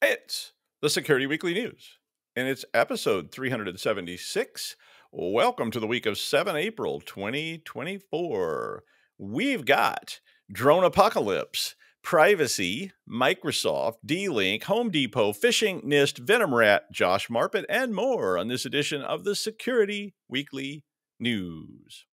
It's the Security Weekly News, and it's episode 376. Welcome to the week of 7 April 2024. We've got Dronepocalypse, Privacy, Microsoft, DLINK, Home Depot, Phishing, NIST, VenomRat, Josh Marpet, and more on this edition of the Security Weekly News.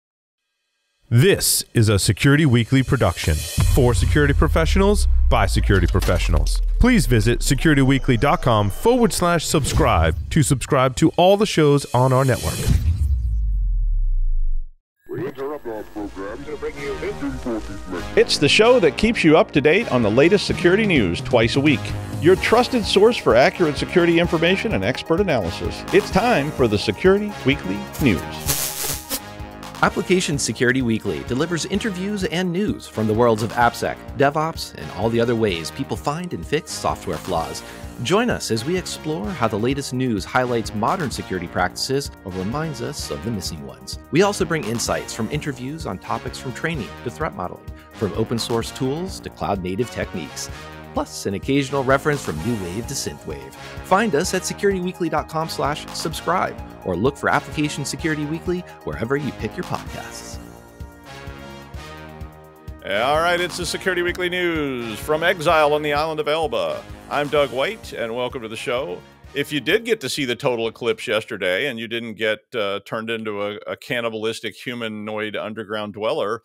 This is a Security Weekly production for security professionals by security professionals. Please visit securityweekly.com/subscribe to subscribe to all the shows on our network. It's the show that keeps you up to date on the latest security news twice a week. Your trusted source for accurate security information and expert analysis. It's time for the Security Weekly News. Application Security Weekly delivers interviews and news from the worlds of AppSec, DevOps, and all the other ways people find and fix software flaws. Join us as we explore how the latest news highlights modern security practices or reminds us of the missing ones. We also bring insights from interviews on topics from training to threat modeling, from open source tools to cloud-native techniques, plus an occasional reference from new wave to synthwave. Find us at securityweekly.com/subscribe or look for Application Security Weekly wherever you pick your podcasts. All right, it's the Security Weekly News from exile on the island of Elba. I'm Doug White, and welcome to the show. If you did get to see the total eclipse yesterday and you didn't get turned into a cannibalistic humanoid underground dweller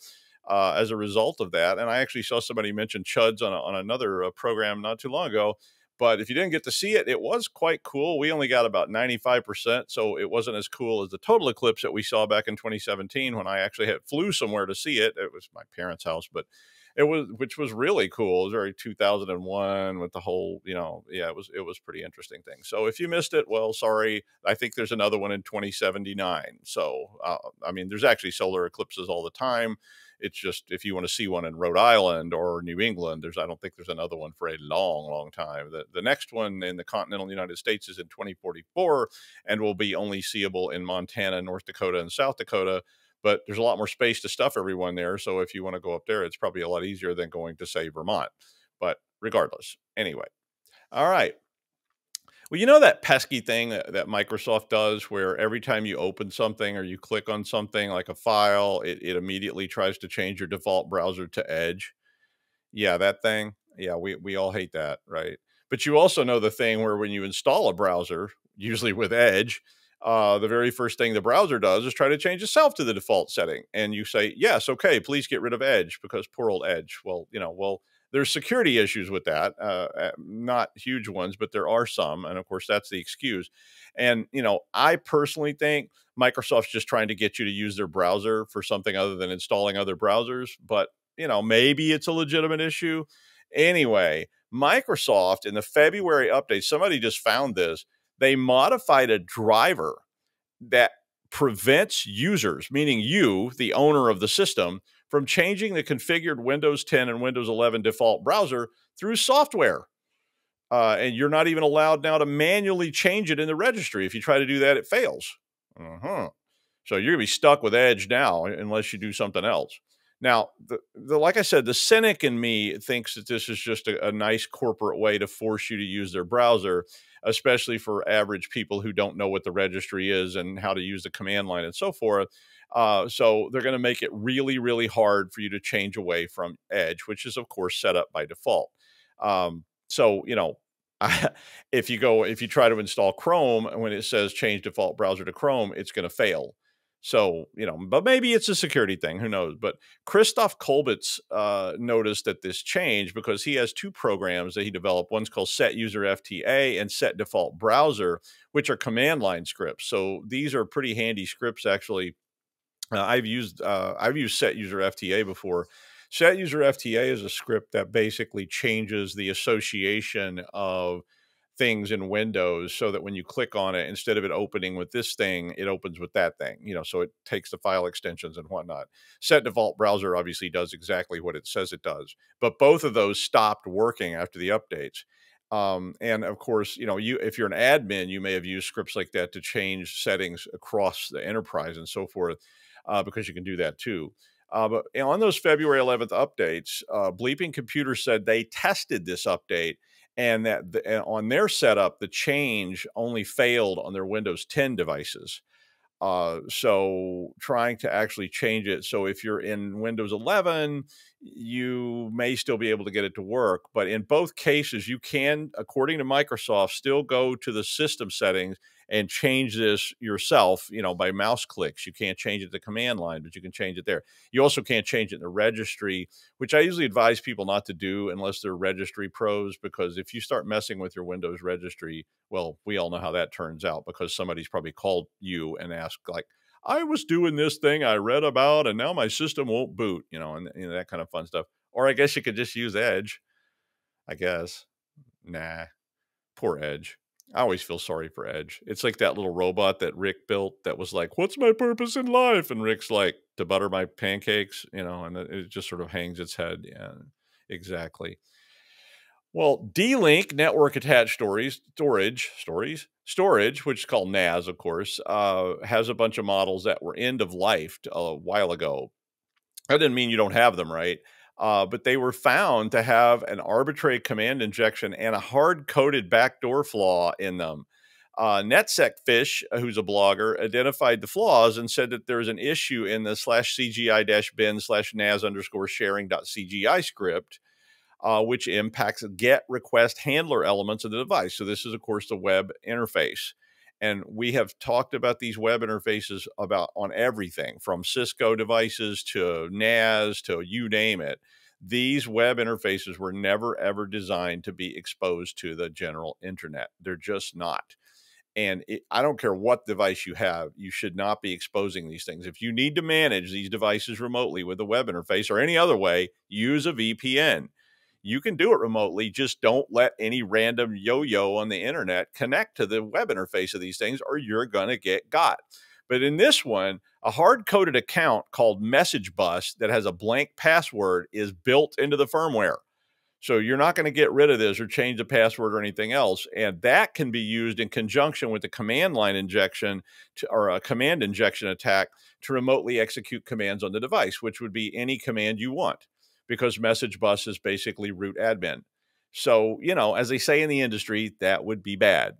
as a result of that, and I actually saw somebody mention chuds on another program not too long ago, but if you didn't get to see it, it was quite cool. We only got about 95%, so it wasn't as cool as the total eclipse that we saw back in 2017 when I actually flew somewhere to see it. It was my parents' house, but which was really cool. It was very 2001 with the whole, it was pretty interesting thing. So if you missed it, well, sorry. I think there's another one in 2079. So, there's actually solar eclipses all the time. It's just if you want to see one in Rhode Island or New England, I don't think there's another one for a long, long time. The next one in the continental United States is in 2044 and will be only seeable in Montana, North Dakota, and South Dakota. But there's a lot more space to stuff everyone there. So if you want to go up there, it's probably a lot easier than going to, say, Vermont. But regardless, anyway. All right. Well, you know that pesky thing that Microsoft does where every time you open something or you click on something like a file, it immediately tries to change your default browser to Edge? Yeah, that thing. Yeah, we all hate that, right? But you also know the thing where when you install a browser, usually with Edge, the very first thing the browser does is try to change itself to the default setting. And you say, yes, okay, please get rid of Edge because poor old Edge. Well, there's security issues with that, not huge ones, but there are some. And of course, that's the excuse. And, I personally think Microsoft's just trying to get you to use their browser for something other than installing other browsers. But, maybe it's a legitimate issue. Anyway, Microsoft in the February update, somebody just found this. They modified a driver that prevents users, meaning you, the owner of the system, from changing the configured Windows 10 and Windows 11 default browser through software. And you're not even allowed now to manually change it in the registry. If you try to do that, it fails. So you're going to be stuck with Edge now unless you do something else. Now, like I said, the cynic in me thinks that this is just a nice corporate way to force you to use their browser, especially for average people who don't know what the registry is and how to use the command line and so forth. So they're going to make it really, really hard for you to change away from Edge, which is, of course, set up by default. If you try to install Chrome, when it says change default browser to Chrome, it's going to fail. So, but maybe it's a security thing. Who knows? But Christoph Kolbitz noticed that this changed because he has two programs that he developed. One's called Set User FTA and Set Default Browser, which are command line scripts. So these are pretty handy scripts, actually. I've used Set User FTA before. Set User FTA is a script that basically changes the association of things in Windows so that when you click on it, instead of it opening with this thing, it opens with that thing, so it takes the file extensions and whatnot. Set Default Browser obviously does exactly what it says it does, but both of those stopped working after the updates. And of course, if you're an admin, you may have used scripts like that to change settings across the enterprise and so forth, because you can do that too. But on those February 11th updates, Bleeping Computer said they tested this update and and on their setup, the change only failed on their Windows 10 devices. So trying to actually change it. So if you're in Windows 11, you may still be able to get it to work. But in both cases, you can, according to Microsoft, still go to the system settings and change this yourself, by mouse clicks. You can't change it to the command line, but you can change it there. You also can't change it in the registry, which I usually advise people not to do unless they're registry pros, because if you start messing with your Windows registry, well, we all know how that turns out, because somebody's probably called you and asked, like, I was doing this thing I read about and now my system won't boot, and that kind of fun stuff. Or I guess you could just use Edge, I guess. Nah, poor Edge. I always feel sorry for Edge. It's like that little robot that Rick built that was like, what's my purpose in life? And Rick's like, to butter my pancakes, and it just sort of hangs its head. Yeah, exactly. Well, DLINK, network attached storage, which is called NAS, of course, has a bunch of models that were end of life a while ago. That didn't mean you don't have them, right? But they were found to have an arbitrary command injection and a hard-coded backdoor flaw in them. NetSecFish, who's a blogger, identified the flaws and said that there's an issue in the /cgi-bin/nas_sharing.cgi script, which impacts GET request handler elements of the device. So this is, of course, the web interface. And we have talked about these web interfaces on everything from Cisco devices to NAS to you name it. These web interfaces were never, ever designed to be exposed to the general internet. They're just not. And I don't care what device you have, you should not be exposing these things. If you need to manage these devices remotely with a web interface or any other way, use a VPN. You can do it remotely. Just don't let any random yo-yo on the internet connect to the web interface of these things, or you're going to get got. But in this one, a hard-coded account called Message Bus that has a blank password is built into the firmware. So you're not going to get rid of this or change the password or anything else. And that can be used in conjunction with the command line injection or a command injection attack to remotely execute commands on the device, which would be any command you want, because Message Bus is basically root admin. So, as they say in the industry, that would be bad.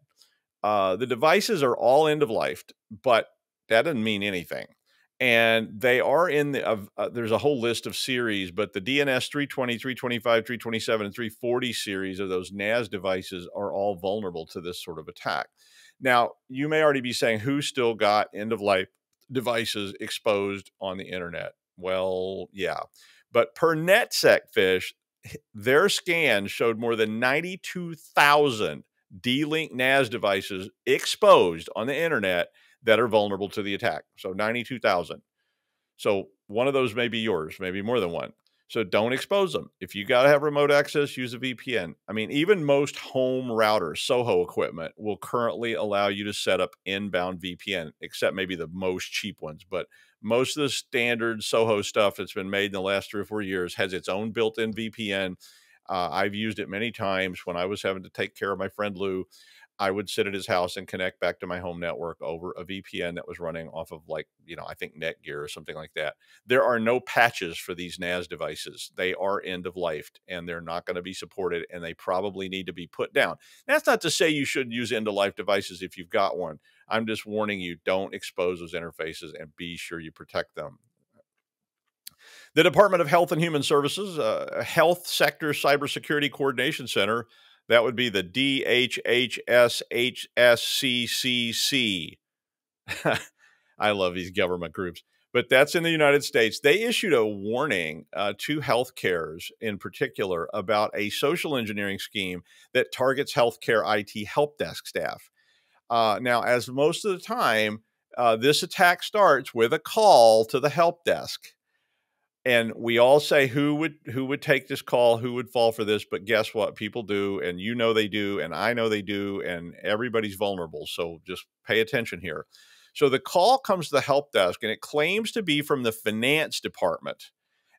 The devices are all end of life, but that doesn't mean anything. And they are in there's a whole list of series, but the DNS 320, 325, 327, and 340 series of those NAS devices are all vulnerable to this sort of attack. Now, you may already be saying, who still got end of life devices exposed on the internet? Well, yeah. But per NetSecFish, their scan showed more than 92,000 D-Link NAS devices exposed on the internet that are vulnerable to the attack. So 92,000. So one of those may be yours, maybe more than one. So don't expose them. If you got to have remote access, use a VPN. I mean, even most home routers, Soho equipment, will currently allow you to set up inbound VPN, except maybe the most cheap ones. But most of the standard Soho stuff that's been made in the last 3 or 4 years has its own built-in VPN. I've used it many times when I was having to take care of my friend Lou. I would sit at his house and connect back to my home network over a VPN that was running off of I think Netgear or something like that. There are no patches for these NAS devices. They are end of life and they're not going to be supported, and they probably need to be put down. That's not to say you shouldn't use end of life devices if you've got one. I'm just warning you, don't expose those interfaces and be sure you protect them. The Department of Health and Human Services, Health Sector Cybersecurity Coordination Center, that would be the DHHSHSCCC. I love these government groups. But that's in the United States. They issued a warning to healthcares in particular about a social engineering scheme that targets healthcare IT help desk staff. Now, as most of the time, this attack starts with a call to the help desk. And we all say who would take this call, who would fall for this, but guess what? People do, and they do, and I know they do, and everybody's vulnerable. So just pay attention here. So the call comes to the help desk, and it claims to be from the finance department.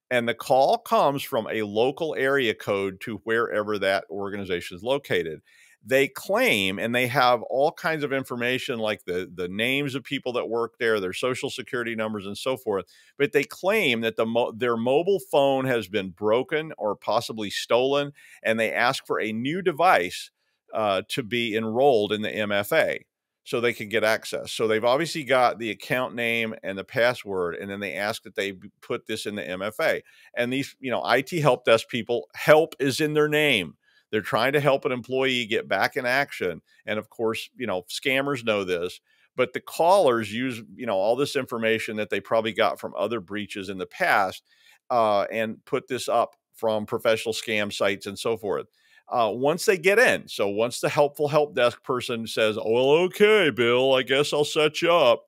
And the call comes from a local area code to wherever that organization is located. They claim, and they have all kinds of information like the names of people that work there, their social security numbers and so forth. But they claim that their mobile phone has been broken or possibly stolen, and they ask for a new device to be enrolled in the MFA so they can get access. So they've obviously got the account name and the password, and then they ask that they put this in the MFA. And these, IT help desk people, help is in their name. They're trying to help an employee get back in action. And of course, scammers know this, but the callers use, all this information that they probably got from other breaches in the past and put this up from professional scam sites and so forth. Once they get in, so once the helpful help desk person says, "Oh, okay, Bill, I guess I'll set you up,"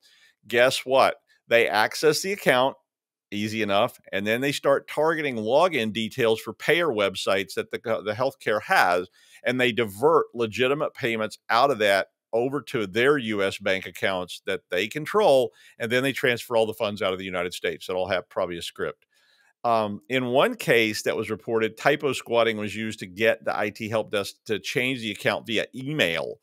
guess what? They access the account. Easy enough. And then they start targeting login details for payer websites that the healthcare has, and they divert legitimate payments out of that over to their U.S. bank accounts that they control, and then they transfer all the funds out of the United States. That'll have probably a script. In one case that was reported, typo squatting was used to get the IT help desk to change the account via email.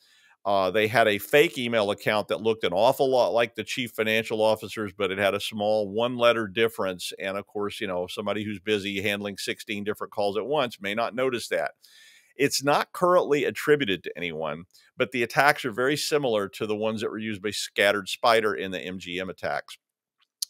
They had a fake email account that looked an awful lot like the chief financial officer's, but it had a small one-letter difference. And of course, somebody who's busy handling 16 different calls at once may not notice that. It's not currently attributed to anyone, but the attacks are very similar to the ones that were used by Scattered Spider in the MGM attacks.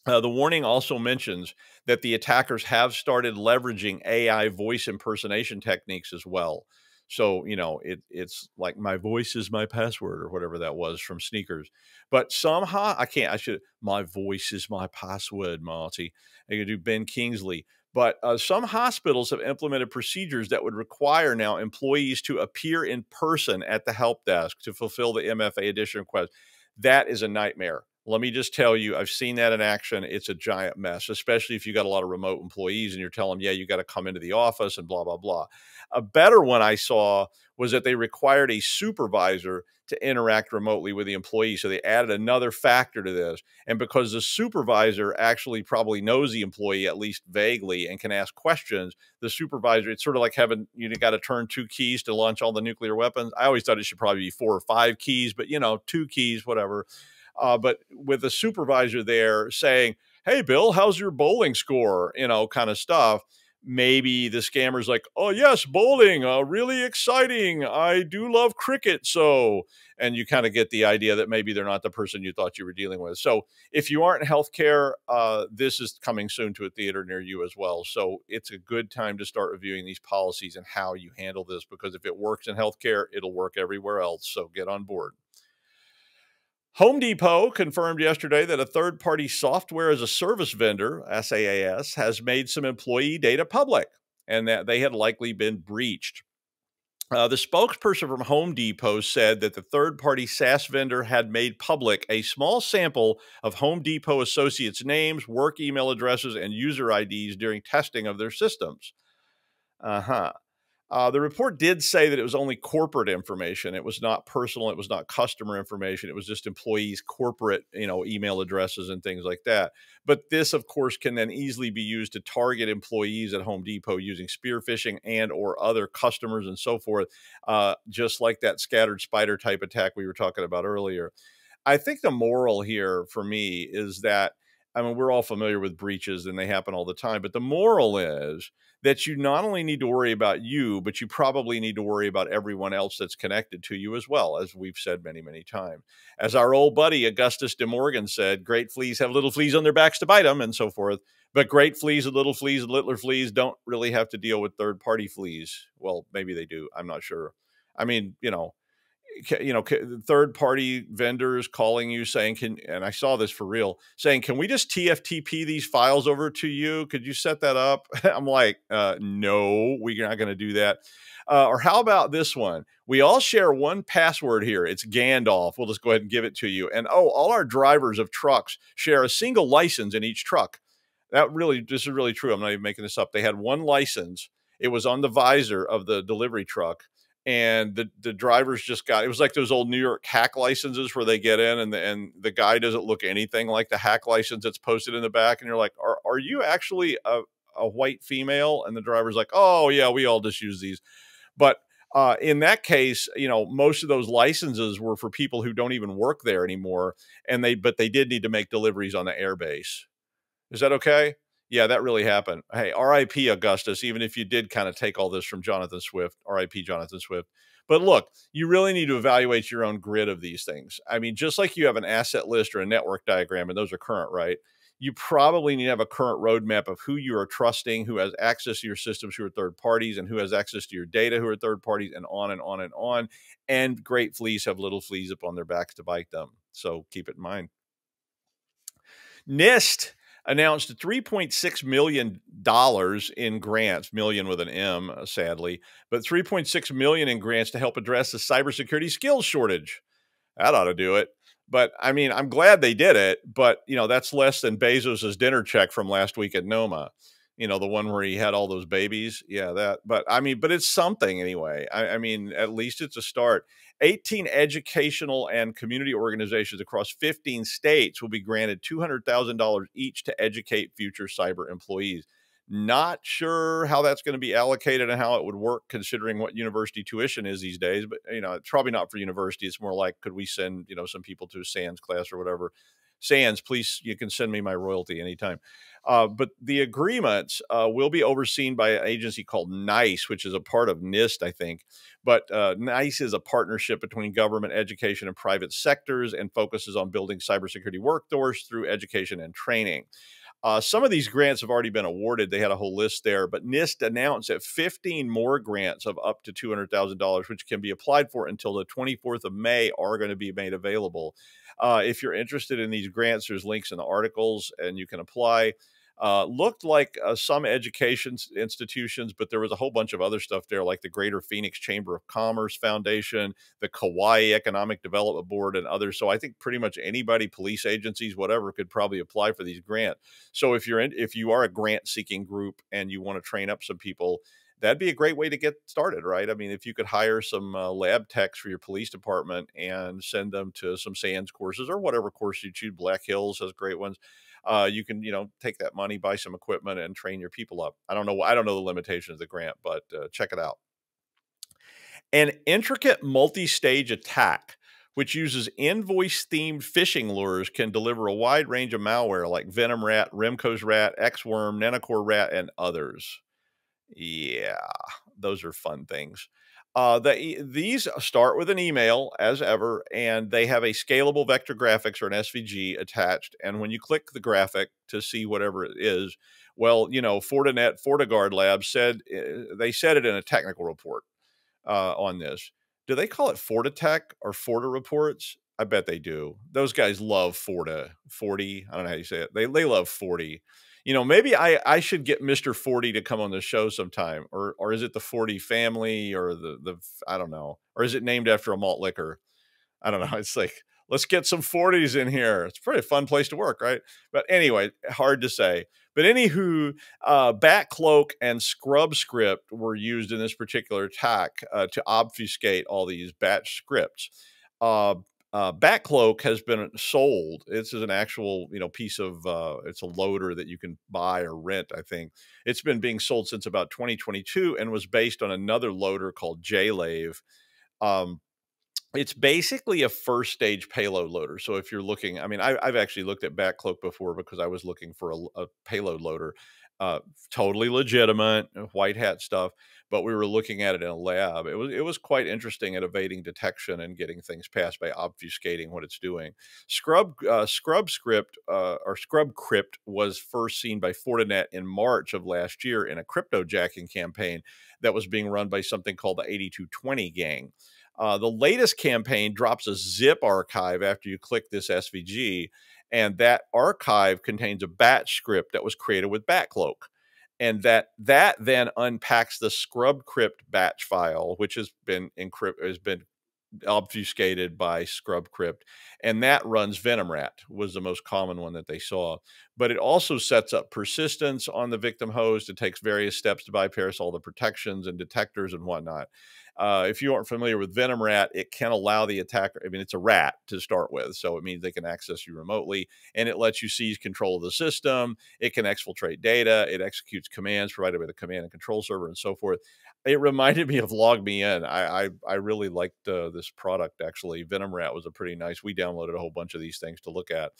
The warning also mentions that the attackers have started leveraging AI voice impersonation techniques as well. So, it's like my voice is my password or whatever that was from Sneakers. But somehow my voice is my password, Marty. I could do Ben Kingsley. But some hospitals have implemented procedures that would require now employees to appear in person at the help desk to fulfill the MFA edition request. That is a nightmare. Let me just tell you, I've seen that in action. It's a giant mess, especially if you got a lot of remote employees and you're telling them, yeah, you got to come into the office and blah, blah, blah. A better one I saw was that they required a supervisor to interact remotely with the employee. So they added another factor to this. And because the supervisor actually probably knows the employee, at least vaguely, and can ask questions, the supervisor, it's sort of like having, got to turn 2 keys to launch all the nuclear weapons. I always thought it should probably be 4 or 5 keys, but 2 keys, whatever. But with the supervisor there saying, "Hey, Bill, how's your bowling score?" Kind of stuff. Maybe the scammer's like, "Oh, yes, bowling, really exciting. I do love cricket." And you kind of get the idea that maybe they're not the person you thought you were dealing with. So if you aren't in healthcare, this is coming soon to a theater near you as well. So it's a good time to start reviewing these policies and how you handle this, because if it works in healthcare, it'll work everywhere else. So get on board. Home Depot confirmed yesterday that a third-party software as a service vendor, SaaS, has made some employee data public and that they had likely been breached. The spokesperson from Home Depot said that the third-party SaaS vendor had made public a small sample of Home Depot associates' names, work email addresses, and user IDs during testing of their systems. The report did say that it was only corporate information. It was not personal. It was not customer information. It was just employees' corporate, email addresses and things like that. But this, of course, can then easily be used to target employees at Home Depot using spear phishing and or other customers and so forth, just like that Scattered Spider type attack we were talking about earlier. I think the moral here for me is that, we're all familiar with breaches and they happen all the time, but the moral is that you not only need to worry about you, but you probably need to worry about everyone else that's connected to you as well, as we've said many, many times. As our old buddy Augustus de Morgan said, great fleas have little fleas on their backs to bite them and so forth, but great fleas and littler fleas don't really have to deal with third-party fleas. Well, maybe they do. I'm not sure. Third-party vendors calling you saying, and I saw this for real, saying, "Can we just TFTP these files over to you? Could you set that up?" I'm like, no, we're not going to do that. Or how about this one? We all share one password here. It's Gandalf. We'll just go ahead and give it to you. And all our drivers of trucks share a single license in each truck. This is really true. I'm not even making this up. They had one license. It was on the visor of the delivery truck. And the drivers just it was like those old New York hack licenses where they get in and the guy doesn't look anything like the hack license that's posted in the back. And you're like, are you actually a white female? And the driver's like, "Oh yeah, we all just use these." But In that case, most of those licenses were for people who don't even work there anymore, but they did need to make deliveries on the airbase. Is that okay? Yeah, that really happened. Hey, RIP Augustus, even if you did kind of take all this from Jonathan Swift, RIP Jonathan Swift. But look, you really need to evaluate your own grid of these things. I mean, just like you have an asset list or a network diagram, and those are current, right? You probably need to have a current roadmap of who you are trusting, who has access to your systems, who are third parties, and who has access to your data, who are third parties, and on and on and on. And great fleas have little fleas upon their backs to bite them. So keep it in mind. NIST announced $3.6 million in grants, million with an M, sadly, but $3.6 million in grants to help address the cybersecurity skills shortage. That ought to do it. But I mean, I'm glad they did it, but that's less than Bezos's dinner check from last week at Noma. The one where he had all those babies. Yeah, but it's something anyway. I mean, at least it's a start. 18 educational and community organizations across 15 states will be granted $200,000 each to educate future cyber employees. Not sure how that's going to be allocated and how it would work considering what university tuition is these days, but it's probably not for university. It's more like, could we send, some people to a SANS class or whatever? SANS, please, you can send me my royalty anytime. But the agreements will be overseen by an agency called NICE, which is a part of NIST, I think. But NICE is a partnership between government, education, and private sectors and focuses on building cybersecurity workforce through education and training. Some of these grants have already been awarded. They had a whole list there, but NIST announced that 15 more grants of up to $200,000, which can be applied for until the 24th of May, are going to be made available. If you're interested in these grants, there's links in the articles and you can apply. Looked like some education institutions, but there was a whole bunch of other stuff there, like the Greater Phoenix Chamber of Commerce Foundation, the Kauai Economic Development Board, and others. So I think pretty much anybody, police agencies, whatever, could probably apply for these grants. So if you are a grant-seeking group and you want to train up some people, that'd be a great way to get started, right? I mean, if you could hire some lab techs for your police department and send them to some SANS courses or whatever course you choose. Black Hills has great ones. You can, take that money, buy some equipment, and train your people up. I don't know the limitations of the grant, but check it out. An intricate multi-stage attack, which uses invoice-themed phishing lures, can deliver a wide range of malware like VenomRat, Remco's Rat, Xworm, Nanocore Rat, and others. Yeah, those are fun things. These start with an email, as ever, and they have a scalable vector graphics or an SVG attached. And when you click the graphic to see whatever it is, well, Fortinet, FortiGuard Labs said they said it in a technical report on this. Do they call it FortiTech or Forti Reports? I bet they do. Those guys love Forti. I don't know how you say it. They love Forti. Maybe I should get Mr. 40 to come on the show sometime, or is it the 40 family, or the I don't know, or is it named after a malt liquor? I don't know. It's like, let's get some 40s in here. It's a pretty fun place to work, right? But anyway, hard to say. But anywho, Backcloak and Scrub Script were used in this particular attack to obfuscate all these batch scripts. Backcloak has been sold. This is an actual, piece of, it's a loader that you can buy or rent, I think. It's been being sold since about 2022 and was based on another loader called JLave. It's basically a first stage payload loader. So if you're looking, I've actually looked at Backcloak before because I was looking for a payload loader. Totally legitimate, white hat stuff, but we were looking at it in a lab. It was quite interesting at evading detection and getting things past by obfuscating what it's doing. Scrub Script or Scrub Crypt was first seen by Fortinet in March of last year in a cryptojacking campaign that was being run by something called the 8220 gang. The latest campaign drops a zip archive after you click this SVG, and that archive contains a batch script that was created with Backcloak. And that then unpacks the Scrub Crypt batch file, which has been obfuscated by Scrub Crypt, and that runs VenomRat, was the most common one that they saw. But it also sets up persistence on the victim host. It takes various steps to bypass all the protections and detectors and whatnot. If you aren't familiar with VenomRat, it can allow the attacker, I mean, it's a rat to start with, so it means they can access you remotely, and it lets you seize control of the system. It can exfiltrate data. It executes commands provided by the command and control server and so forth. It reminded me of Log Me In. I really liked this product, actually. VenomRat was a pretty nice, we downloaded a whole bunch of these things to look at.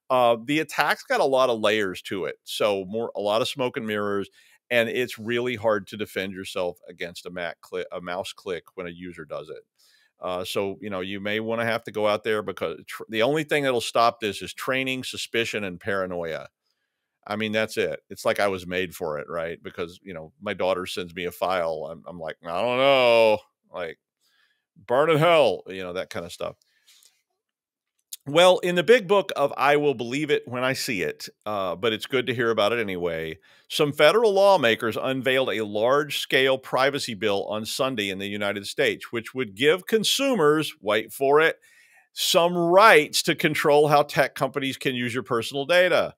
The attack's got a lot of layers to it, so a lot of smoke and mirrors. And it's really hard to defend yourself against a mouse click when a user does it. So, you know, you may want to have to go out there because the only thing that'll stop this is training, suspicion, and paranoia. I mean, that's it. It's like I was made for it, right? Because, you know, my daughter sends me a file. I'm like, I don't know, like, burn in hell, you know, that kind of stuff. Well, in the big book of I Will Believe It When I See It, but it's good to hear about it anyway, some federal lawmakers unveiled a large-scale privacy bill on Sunday in the United States, which would give consumers, wait for it, some rights to control how tech companies can use your personal data.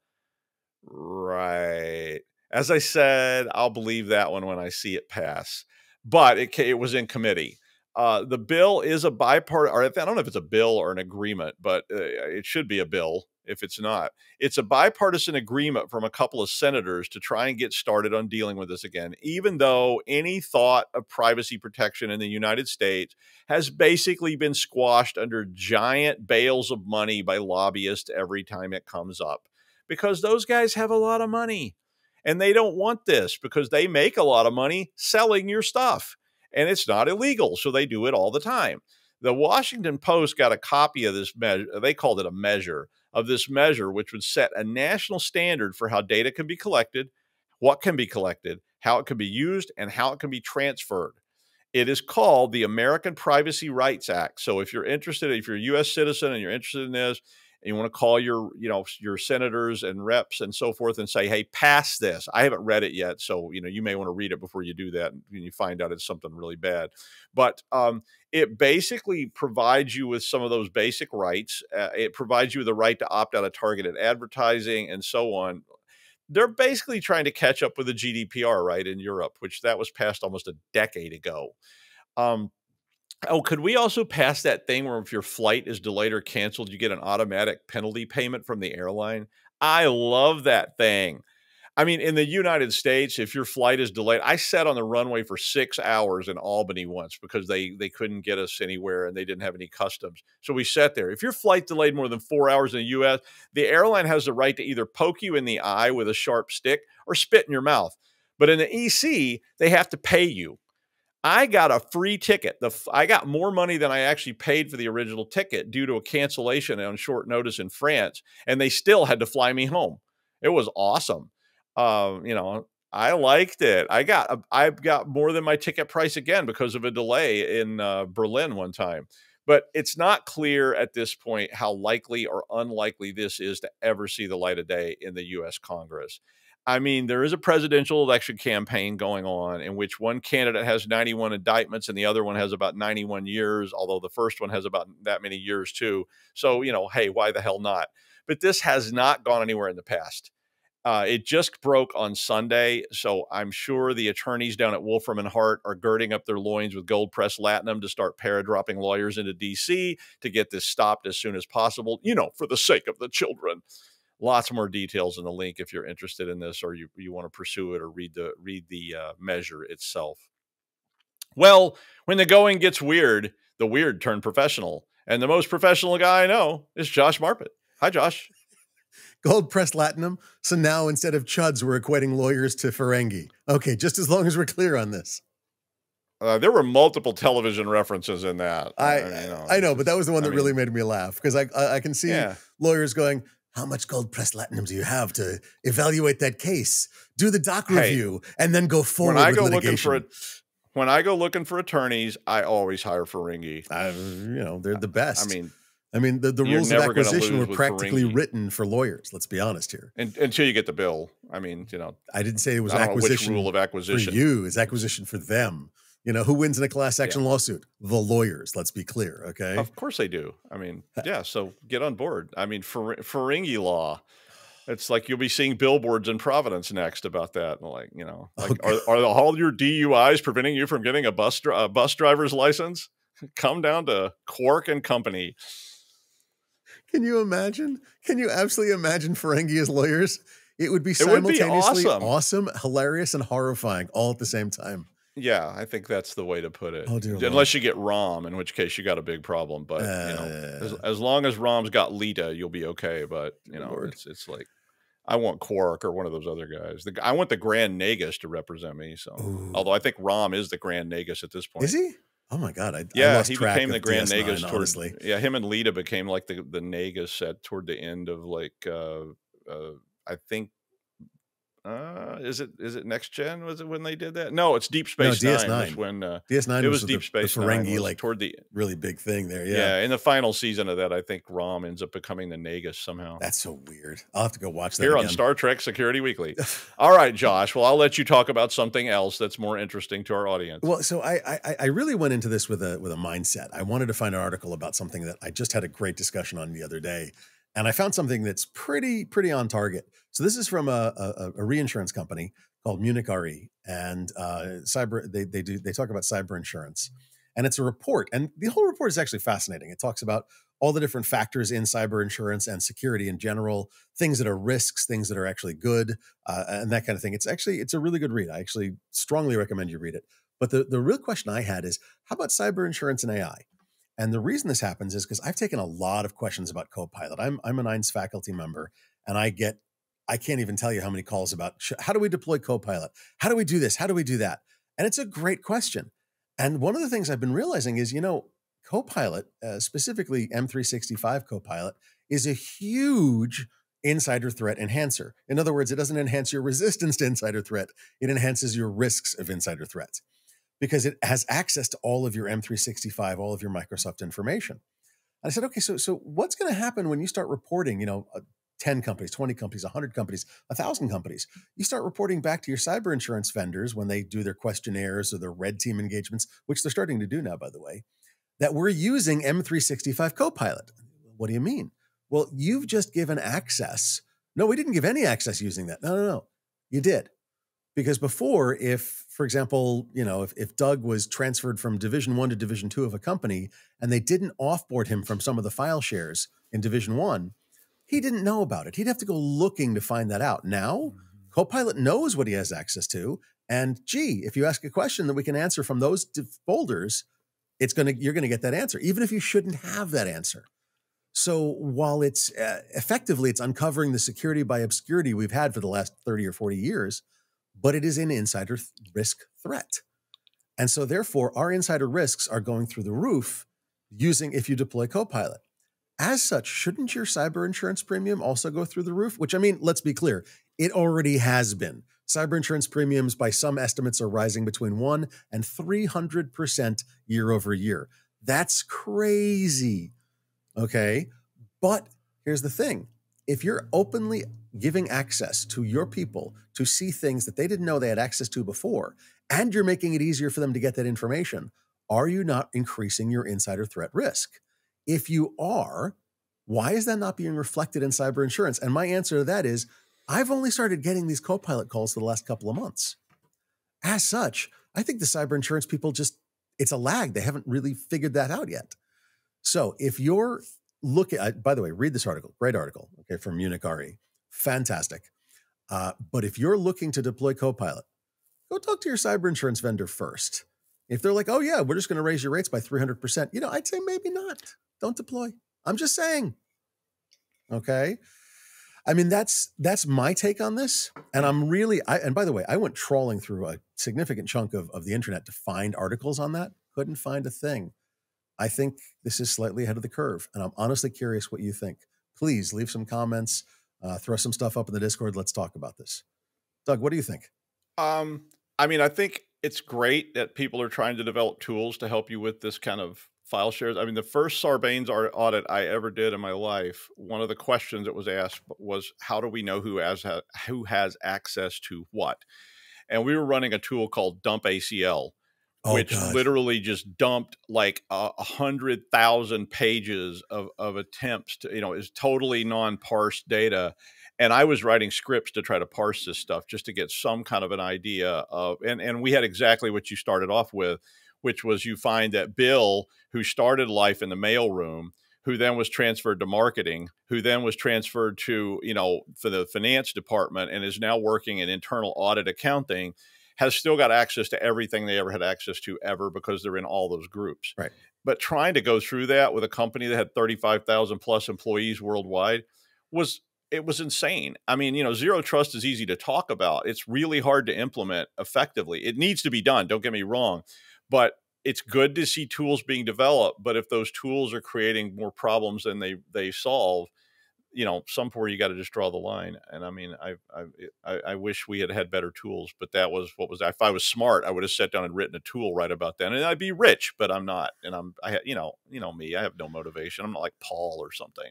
Right. As I said, I'll believe that one when I see it pass. But it was in committee. The bill is a bipartisan, or I don't know if it's a bill or an agreement, but it should be a bill if it's not. It's a bipartisan agreement from a couple of senators to try and get started on dealing with this again, even though any thought of privacy protection in the United States has basically been squashed under giant bales of money by lobbyists every time it comes up, because those guys have a lot of money and they don't want this because they make a lot of money selling your stuff. And it's not illegal, so they do it all the time. The Washington Post got a copy of this measure. They called it a measure of this measure, which would set a national standard for how data can be collected, what can be collected, how it can be used, and how it can be transferred. It is called the American Privacy Rights Act. So if you're interested, if you're a U.S. citizen and you're interested in this, and you want to call your, your senators and reps and so forth and say, hey, pass this. I haven't read it yet. So, you may want to read it before you do that and you find out it's something really bad. But it basically provides you with some of those basic rights. It provides you with the right to opt out of targeted advertising and so on. They're basically trying to catch up with the GDPR, right, in Europe, which that was passed almost a decade ago. Oh, could we also pass that thing where if your flight is delayed or canceled, you get an automatic penalty payment from the airline? I love that thing. I mean, in the United States, if your flight is delayed, I sat on the runway for 6 hours in Albany once because they couldn't get us anywhere and they didn't have any customs. So we sat there. If your flight delayed more than 4 hours in the U.S., the airline has the right to either poke you in the eye with a sharp stick or spit in your mouth. But in the EC, they have to pay you. I got a free ticket. I got more money than I actually paid for the original ticket due to a cancellation on short notice in France, and they still had to fly me home. It was awesome. I liked it. I got more than my ticket price again because of a delay in Berlin one time. But it's not clear at this point how likely or unlikely this is to ever see the light of day in the U.S. Congress. I mean, there is a presidential election campaign going on in which one candidate has 91 indictments and the other one has about 91 years, although the first one has about that many years too. So, hey, why the hell not? But this has not gone anywhere in the past. It just broke on Sunday, so I'm sure the attorneys down at Wolfram and Hart are girding up their loins with gold-pressed latinum to start paradropping lawyers into D.C. to get this stopped as soon as possible, for the sake of the children. Lots more details in the link if you're interested in this or you want to pursue it or read the measure itself. Well, when the going gets weird, the weird turn professional. And the most professional guy I know is Josh Marpet. Hi, Josh. Gold-pressed latinum. So now instead of chuds, we're equating lawyers to Ferengi. Okay, just as long as we're clear on this. There were multiple television references in that. I know, but that was the one that really made me laugh because I can see lawyers going, how much gold-pressed latinum do you have to evaluate that case? Do the doc review and then go forward with litigation. When I go looking for attorneys, I always hire Ferengi. They're the best. I mean, the rules of acquisition were practically written for lawyers. Let's be honest here. Until you get the bill. I didn't say it was acquisition. Which rule of acquisition for you is acquisition for them. Who wins in a class action lawsuit? The lawyers. Let's be clear, okay? Of course they do. So get on board. Ferengi law. It's like you'll be seeing billboards in Providence next about that. Like, you know, like, are all your DUIs preventing you from getting a bus driver's license? Come down to Quark and Company. Can you imagine? Can you absolutely imagine Ferengi as lawyers? It would be simultaneously awesome, hilarious, and horrifying all at the same time. Yeah, I think that's the way to put it. Oh, dear Unless Lord. you get Rom, in which case you got a big problem. But, you know, as long as Rom's got Lita, you'll be okay. But, you know, it's like, I want Quark or one of those other guys. I want the Grand Nagus to represent me. So, although I think Rom is the Grand Nagus at this point. Is he? Oh my God! I he became the Grand Nagus. Honestly, him and Lita became like the Nagus toward the end of like I think. Is it Next Gen? Was it when they did that? No, it's Deep Space Nine. DS9. When DS9 it was Deep Space the Ferengi, Nine, like toward the really big thing there. Yeah, in the final season of that, I think Rom ends up becoming the Nagus somehow. That's so weird. I'll have to go watch that here again. On Star Trek Security Weekly. All right, Josh. Well, I'll let you talk about something else that's more interesting to our audience. Well, so I really went into this with a mindset. I wanted to find an article about something that I just had a great discussion on the other day. And I found something that's pretty on target. So this is from a reinsurance company called Munich Re, and they talk about cyber insurance, and it's a report. And the whole report is actually fascinating. It talks about all the different factors in cyber insurance and security in general, things that are risks, things that are actually good, and that kind of thing. It's a really good read. I actually strongly recommend you read it. But the real question I had is, how about cyber insurance and AI? And the reason this happens is because I've taken a lot of questions about Copilot. I'm a NIST faculty member, and I can't even tell you how many calls about how do we deploy Copilot? How do we do this? How do we do that? And it's a great question. And one of the things I've been realizing is, you know, Copilot, specifically M365 Copilot, is a huge insider threat enhancer. In other words, it doesn't enhance your resistance to insider threat. It enhances your risks of insider threats, because it has access to all of your M365, all of your Microsoft information. And I said, okay, so what's going to happen when you start reporting, you know, 10 companies, 20 companies, 100 companies, 1,000 companies? You start reporting back to your cyber insurance vendors when they do their questionnaires or their red team engagements, which they're starting to do now, by the way, that we're using M365 Copilot. What do you mean? Well, you've just given access. No, we didn't give any access using that. No. You did. Because before, if, for example, you know, if Doug was transferred from Division 1 to Division 2 of a company and they didn't offboard him from some of the file shares in Division 1, he didn't know about it. He'd have to go looking to find that out. Now, Copilot knows what he has access to. And gee, if you ask a question that we can answer from those folders, you're going to get that answer, even if you shouldn't have that answer. So while it's effectively, it's uncovering the security by obscurity we've had for the last 30 or 40 years, but it is an insider risk threat. And so therefore, our insider risks are going through the roof if you deploy Copilot. As such, shouldn't your cyber insurance premium also go through the roof? Which, I mean, let's be clear, it already has been. Cyber insurance premiums, by some estimates, are rising between 1 and 300% year over year. That's crazy. Okay. But here's the thing. If you're openly giving access to your people to see things that they didn't know they had access to before, and you're making it easier for them to get that information, are you not increasing your insider threat risk? If you are, why is that not being reflected in cyber insurance? And my answer to that is, I've only started getting these Copilot calls for the last couple of months. As such, I think the cyber insurance people it's a lag. They haven't really figured that out yet. So if you're looking, by the way, read this article, great article, okay, from Munich Re, fantastic. But if you're looking to deploy Copilot, go talk to your cyber insurance vendor first. If they're like, oh yeah, we're just going to raise your rates by 300%, you know, I'd say maybe not. Don't deploy. I'm just saying. Okay. I mean, that's my take on this. And and by the way, I went trawling through a significant chunk of the internet to find articles on that. Couldn't find a thing. I think this is slightly ahead of the curve. And I'm honestly curious what you think. Please leave some comments, throw some stuff up in the Discord. Let's talk about this. Doug, what do you think? I mean, I think it's great that people are trying to develop tools to help you with this kind of file shares. I mean, the first Sarbanes audit I ever did in my life, one of the questions that was asked was, how do we know who has access to what? And we were running a tool called Dump ACL. which literally just dumped like 100,000 pages of attempts to, is totally non-parsed data. And I was writing scripts to try to parse this stuff just to get some kind of an idea of, and we had exactly what you started off with, which was you find that Bill, who started life in the mailroom, who then was transferred to marketing, who then was transferred to, for the finance department and is now working in internal audit accounting, has still got access to everything they ever had access to ever because they're in all those groups. Right. But trying to go through that with a company that had 35,000 plus employees worldwide was insane. I mean, zero trust is easy to talk about. It's really hard to implement effectively. It needs to be done. Don't get me wrong, but it's good to see tools being developed. But if those tools are creating more problems than they solve, somewhere you got to just draw the line. And I mean, I wish we had better tools, but that was what was. If I was smart, I would have sat down and written a tool right about that, and I'd be rich. But I'm not, and you know me. I have no motivation. I'm not like Paul or something.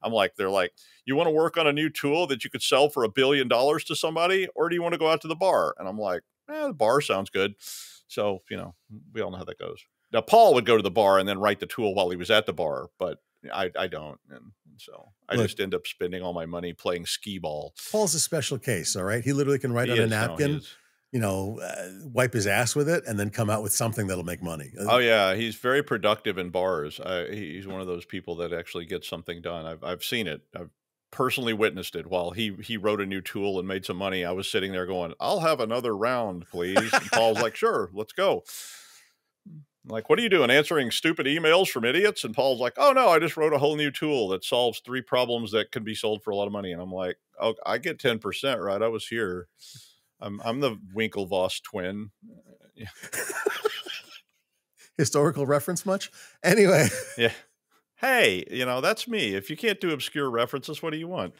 I'm like, they're like, you want to work on a new tool that you could sell for $1 billion to somebody, or do you want to go out to the bar? And I'm like, the bar sounds good. So we all know how that goes. Now Paul would go to the bar and then write the tool while he was at the bar, but I don't. And so I just end up spending all my money playing skee ball. Paul's a special case. All right. He literally can write on a napkin, wipe his ass with it and then come out with something that'll make money. Oh yeah. He's very productive in bars. He's one of those people that actually gets something done. I've seen it. I've personally witnessed it. While he wrote a new tool and made some money, I was sitting there going, I'll have another round, please. And Paul's like, sure, let's go. Like, what are you doing? Answering stupid emails from idiots? And Paul's like, oh no, I just wrote a whole new tool that solves 3 problems that can be sold for a lot of money. And I'm like, oh, I get 10%, right? I was here. I'm the Winklevoss twin. Yeah. Historical reference much? Anyway. Yeah. Hey, that's me. If you can't do obscure references, what do you want?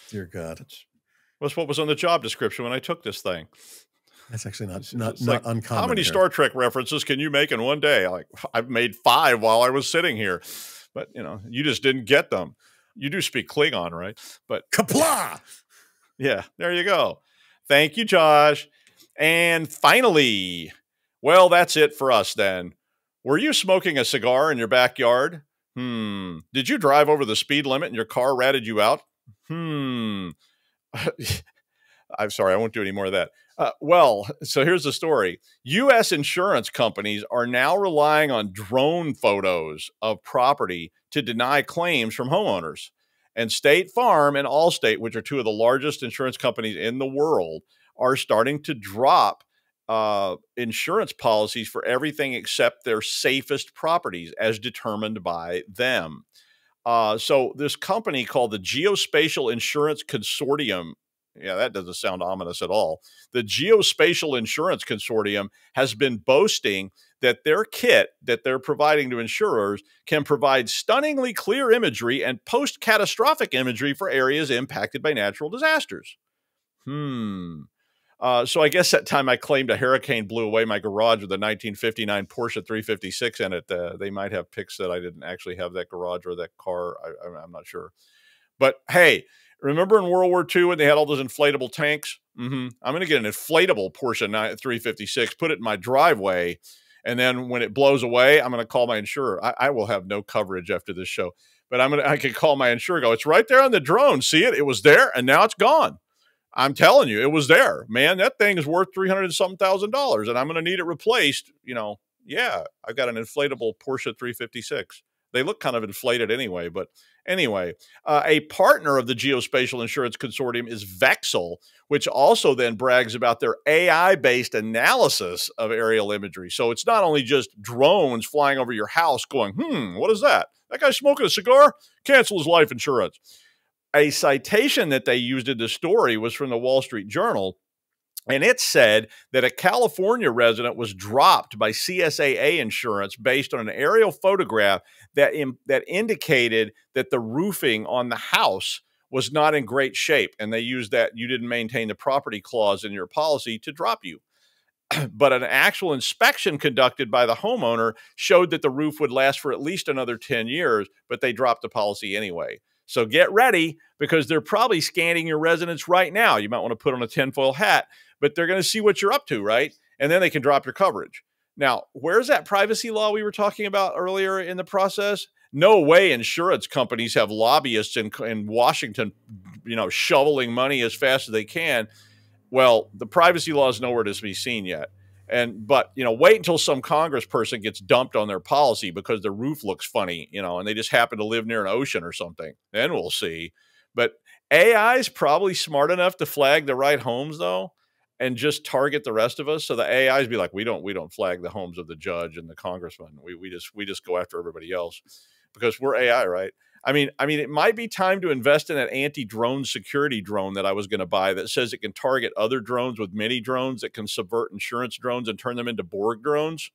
Dear God. That's what was on the job description when I took this thing. That's actually not uncommon. How many Star Trek references can you make in one day? I've made 5 while I was sitting here, but you just didn't get them. You do speak Klingon, right? But kapla. Yeah, there you go. Thank you, Josh. And finally, well, that's it for us then. Were you smoking a cigar in your backyard? Did you drive over the speed limit and your car ratted you out? I'm sorry, I won't do any more of that. Well, so here's the story. U.S. insurance companies are now relying on drone photos of property to deny claims from homeowners. And State Farm and Allstate, which are 2 of the largest insurance companies in the world, are starting to drop insurance policies for everything except their safest properties as determined by them. So this company called the Geospatial Insurance Consortium, yeah, that doesn't sound ominous at all. The Geospatial Insurance Consortium has been boasting that their kit that they're providing to insurers can provide stunningly clear imagery and post-catastrophic imagery for areas impacted by natural disasters. So I guess that time I claimed a hurricane blew away my garage with a 1959 Porsche 356 in it. They might have pics that I didn't actually have that garage or that car. I'm not sure. But hey, remember in World War II when they had all those inflatable tanks? I'm going to get an inflatable Porsche 356, put it in my driveway, and then when it blows away, I'm going to call my insurer. I will have no coverage after this show, but I can call my insurer. Go, it's right there on the drone. See it? It was there, and now it's gone. I'm telling you, it was there, man. That thing is worth $300,000, and I'm going to need it replaced. Yeah, I've got an inflatable Porsche 356. They look kind of inflated anyway, but anyway, a partner of the Geospatial Insurance Consortium is Vexel, which also then brags about their AI-based analysis of aerial imagery. So it's not only just drones flying over your house going, what is that? That guy smoking a cigar? Cancel his life insurance. A citation that they used in the story was from the Wall Street Journal, and it said that a California resident was dropped by CSAA insurance based on an aerial photograph that indicated that the roofing on the house was not in great shape. And they used that you didn't maintain the property clause in your policy to drop you. But an actual inspection conducted by the homeowner showed that the roof would last for at least another 10 years, but they dropped the policy anyway. So get ready, because they're probably scanning your residence right now. You might want to put on a tinfoil hat, but they're going to see what you're up to, right? And then they can drop your coverage. Now, where's that privacy law we were talking about earlier in the process? No way insurance companies have lobbyists in Washington, shoveling money as fast as they can. Well, the privacy law is nowhere to be seen yet. But wait until some congressperson gets dumped on their policy because their roof looks funny, and they just happen to live near an ocean or something. Then we'll see. But AI is probably smart enough to flag the right homes, though, and just target the rest of us. So the AIs be like, we don't flag the homes of the judge and the congressman. We just go after everybody else because we're AI, right? I mean, it might be time to invest in that anti-drone security drone that I was going to buy that says it can target other drones with mini drones that can subvert insurance drones and turn them into Borg drones.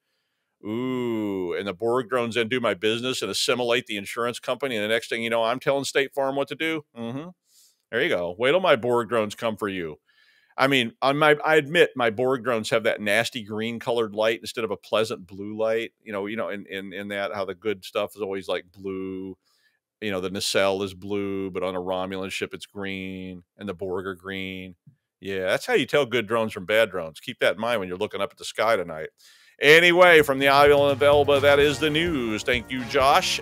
Ooh, and the Borg drones then do my business and assimilate the insurance company. And the next thing you know, I'm telling State Farm what to do. There you go. Wait till my Borg drones come for you. I mean, I admit my Borg drones have that nasty green colored light instead of a pleasant blue light. In that, how the good stuff is always like blue. The nacelle is blue, but on a Romulan ship, it's green, and the Borg are green. Yeah, that's how you tell good drones from bad drones. Keep that in mind when you're looking up at the sky tonight. Anyway, from the island of Elba, that is the news. Thank you, Josh.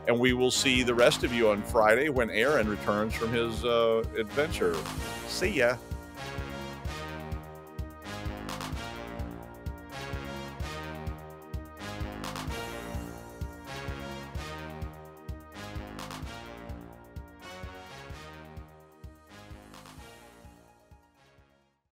And we will see the rest of you on Friday when Aaron returns from his adventure. See ya.